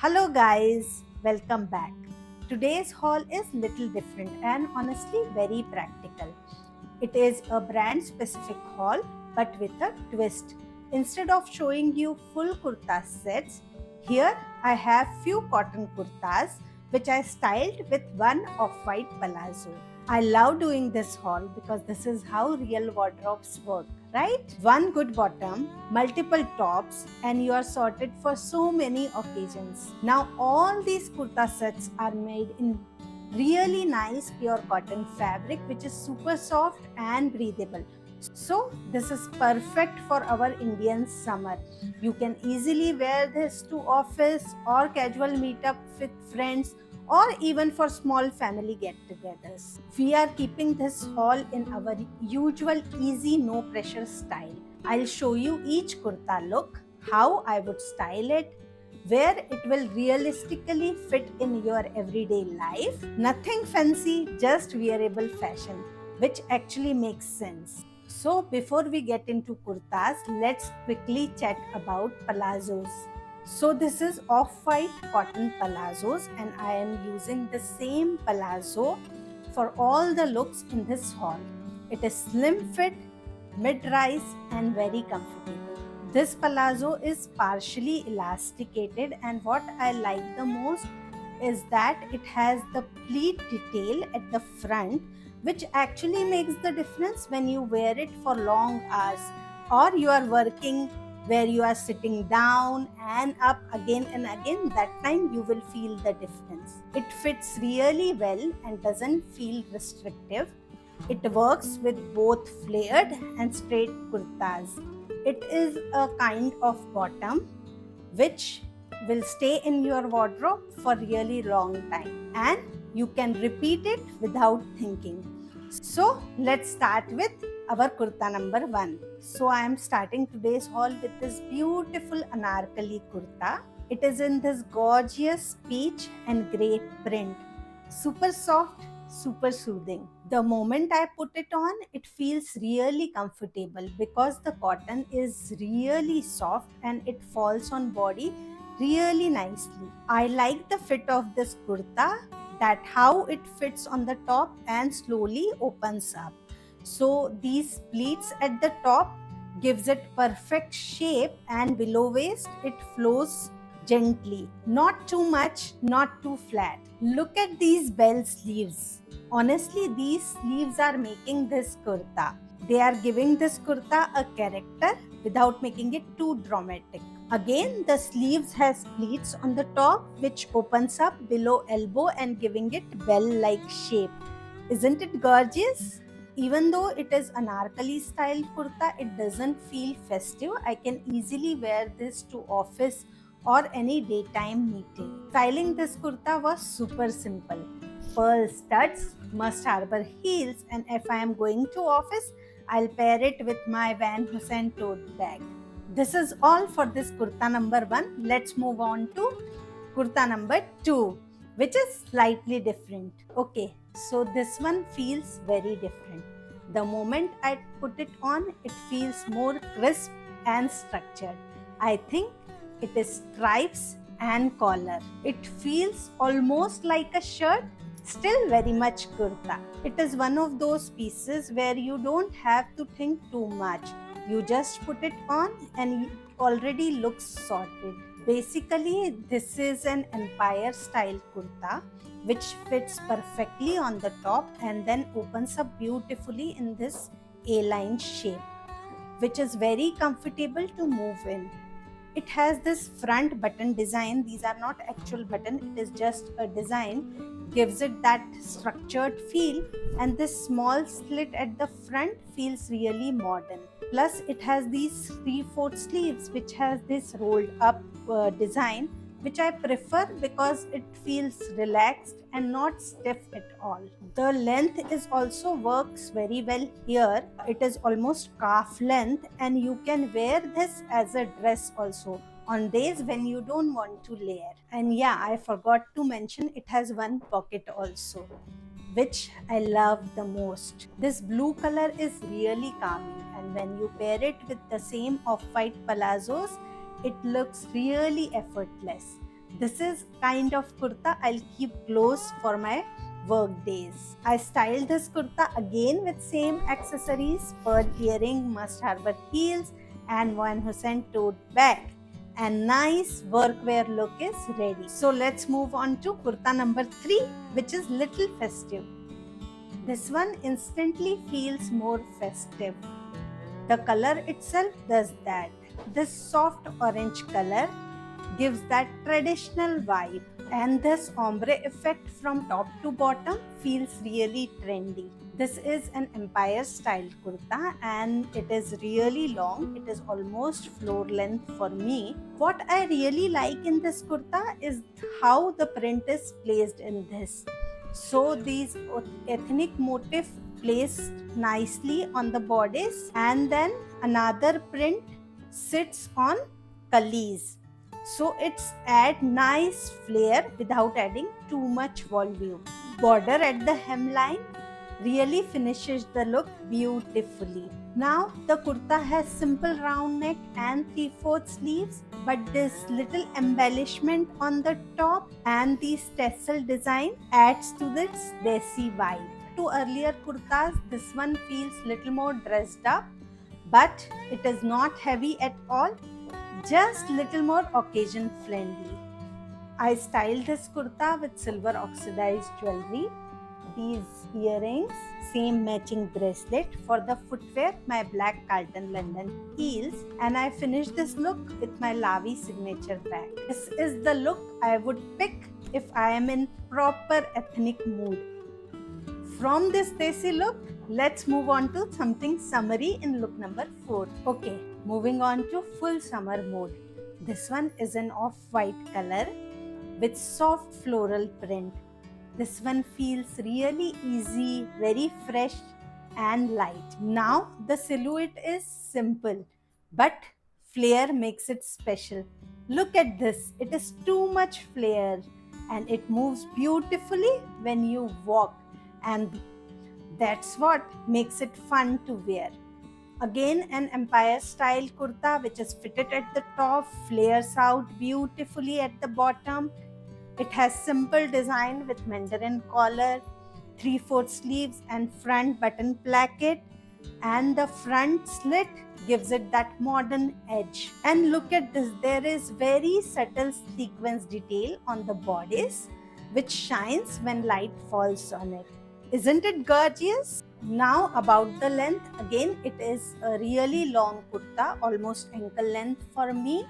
Hello guys, welcome back. Today's haul is little different and honestly very practical. It is a brand specific haul but with a twist. Instead of showing you full kurta sets, here I have few cotton kurtas which I styled with one off-white palazzo. I love doing this haul because this is how real wardrobes work, right? One good bottom, multiple tops, and you are sorted for so many occasions. Now, all these kurta sets are made in really nice pure cotton fabric which is super soft and breathable. So this is perfect for our Indian summer. You can easily wear this to office or casual meetup with friends or even for small family get-togethers. We are keeping this haul in our usual easy no pressure style. I'll show you each kurta look, how I would style it, where it will realistically fit in your everyday life. Nothing fancy, just wearable fashion, which actually makes sense. So before we get into kurtas, let's quickly chat about palazzos. So this is off-white cotton palazzos and I am using the same palazzo for all the looks in this haul. It is slim fit, mid-rise and very comfortable. This palazzo is partially elasticated and what I like the most is that it has the pleat detail at the front which actually makes the difference when you wear it for long hours or you are working where you are sitting down and up again and again. That time you will feel the difference. It fits really well and doesn't feel restrictive. It works with both flared and straight kurtas. It is a kind of bottom which will stay in your wardrobe for really long time and you can repeat it without thinking. So let's start with our kurta number 1. So I am starting today's haul with this beautiful anarkali kurta. It is in this gorgeous peach and grey print. Super soft, super soothing. The moment I put it on, it feels really comfortable because the cotton is really soft and it falls on body really nicely. I like the fit of this kurta, that how it fits on the top and slowly opens up. So these pleats at the top gives it perfect shape and below waist it flows gently. Not too much, not too flat. Look at these bell sleeves. Honestly, these sleeves are making this kurta. They are giving this kurta a character without making it too dramatic. Again, the sleeves has pleats on the top which opens up below elbow and giving it bell-like shape. Isn't it gorgeous? Even though it is anarkali style kurta, it doesn't feel festive. I can easily wear this to office or any daytime meeting. Styling this kurta was super simple. Pearl studs, must harbor heels, and if I am going to office, I'll pair it with my Van Heusen tote bag. This is all for this kurta number 1. Let's move on to kurta number 2, which is slightly different. Okay, so this one feels very different. The moment I put it on, it feels more crisp and structured. I think it is stripes and collar. It feels almost like a shirt, still very much kurta. It is one of those pieces where you don't have to think too much. You just put it on and it already looks sorted. Basically, this is an empire style kurta which fits perfectly on the top and then opens up beautifully in this A-line shape, which is very comfortable to move in. It has this front button design. These are not actual button, it is just a design, gives it that structured feel, and this small slit at the front feels really modern. Plus it has these 3/4 sleeves which has this rolled up design, which I prefer because it feels relaxed and not stiff at all. The length is also works very well here. It is almost calf length and you can wear this as a dress also on days when you don't want to layer. And yeah, I forgot to mention it has one pocket also, which I love the most. This blue color is really calming and when you pair it with the same off-white palazzos, it looks really effortless. This is kind of kurta I'll keep close for my work days. I styled this kurta again with same accessories, pearl earring, must harbor heels and Van Heusen tote bag. And nice workwear look is ready. So let's move on to kurta number 3, which is little festive. This one instantly feels more festive. The color itself does that. This soft orange color gives that traditional vibe, and this ombre effect from top to bottom feels really trendy. This is an empire style kurta and it is really long. It is almost floor length for me. What I really like in this kurta is how the print is placed in this. So these ethnic motif placed nicely on the bodice, and then another print sits on kalis. So it's add nice flair without adding too much volume. Border at the hemline really finishes the look beautifully. Now the kurta has simple round neck and 3/4 sleeves, but this little embellishment on the top and this tassel design adds to this desi vibe. To earlier kurtas, this one feels little more dressed up, but it is not heavy at all, just little more occasion friendly. I styled this kurta with silver oxidized jewelry, these earrings, same matching bracelet. For the footwear, my black Carlton London heels, and I finished this look with my Lavi signature bag. This is the look I would pick if I am in proper ethnic mood. From this desi look, let's move on to something summery in look number 4. Okay, moving on to full summer mode. This one is an off-white color with soft floral print. This one feels really easy, very fresh and light. Now the silhouette is simple, but flair makes it special. Look at this, it is too much flair and it moves beautifully when you walk, and that's what makes it fun to wear. Again, an empire style kurta which is fitted at the top, flares out beautifully at the bottom. It has simple design with mandarin collar, 3/4 sleeves and front button placket, and the front slit gives it that modern edge. And look at this, there is very subtle sequence detail on the bodice which shines when light falls on it. Isn't it gorgeous? Now about the length, again it is a really long kurta, almost ankle length for me.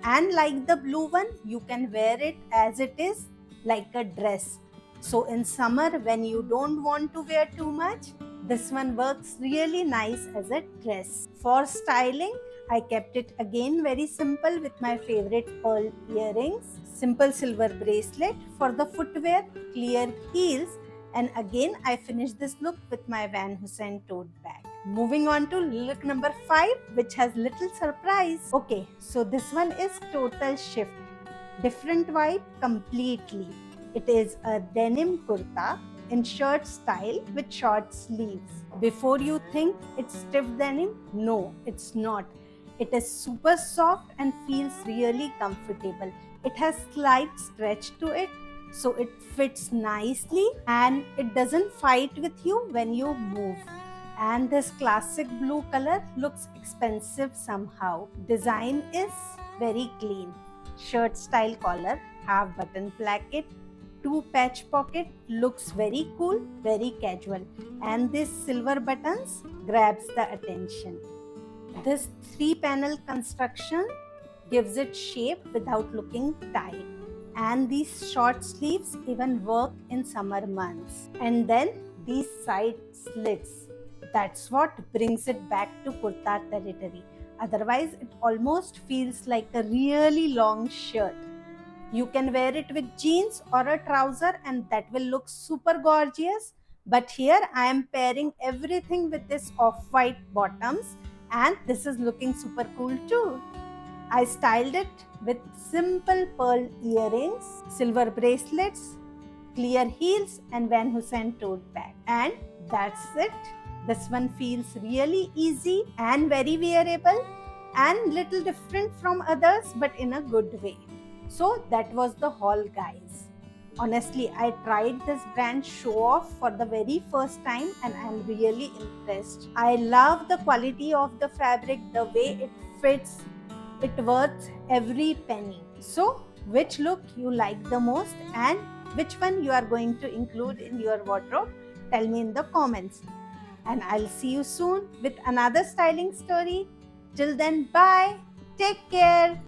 And like the blue one, you can wear it as it is, like a dress. So in summer when you don't want to wear too much, this one works really nice as a dress. For styling, I kept it again very simple with my favorite pearl earrings, simple silver bracelet. For the footwear, clear heels, and again I finished this look with my Van Heusen tote bag. Moving on to look number 5, which has little surprise. Okay, so this one is total shift. Different vibe completely. It is a denim kurta in shirt style with short sleeves. Before you think it's stiff denim, no, it's not. It is super soft and feels really comfortable. It has slight stretch to it, so it fits nicely and it doesn't fight with you when you move. And this classic blue color looks expensive somehow. Design is very clean. Shirt style collar, half button placket, 2 patch pocket, looks very cool, very casual. And this silver buttons grabs the attention. This 3-panel construction gives it shape without looking tight. And these short sleeves even work in summer months. And then these side slits. That's what brings it back to kurta territory. Otherwise, it almost feels like a really long shirt. You can wear it with jeans or a trouser and that will look super gorgeous. But here I am pairing everything with this off-white bottoms, and this is looking super cool too. I styled it with simple pearl earrings, silver bracelets, clear heels and Van Heusen tote bag. And that's it. This one feels really easy and very wearable and little different from others, but in a good way. So that was the haul, guys. Honestly, I tried this brand show off for the very first time and I'm really impressed. I love the quality of the fabric, the way it fits. It worth every penny. So, which look you like the most and which one you are going to include in your wardrobe? Tell me in the comments. And I'll see you soon with another styling story. Till then, bye. Take care.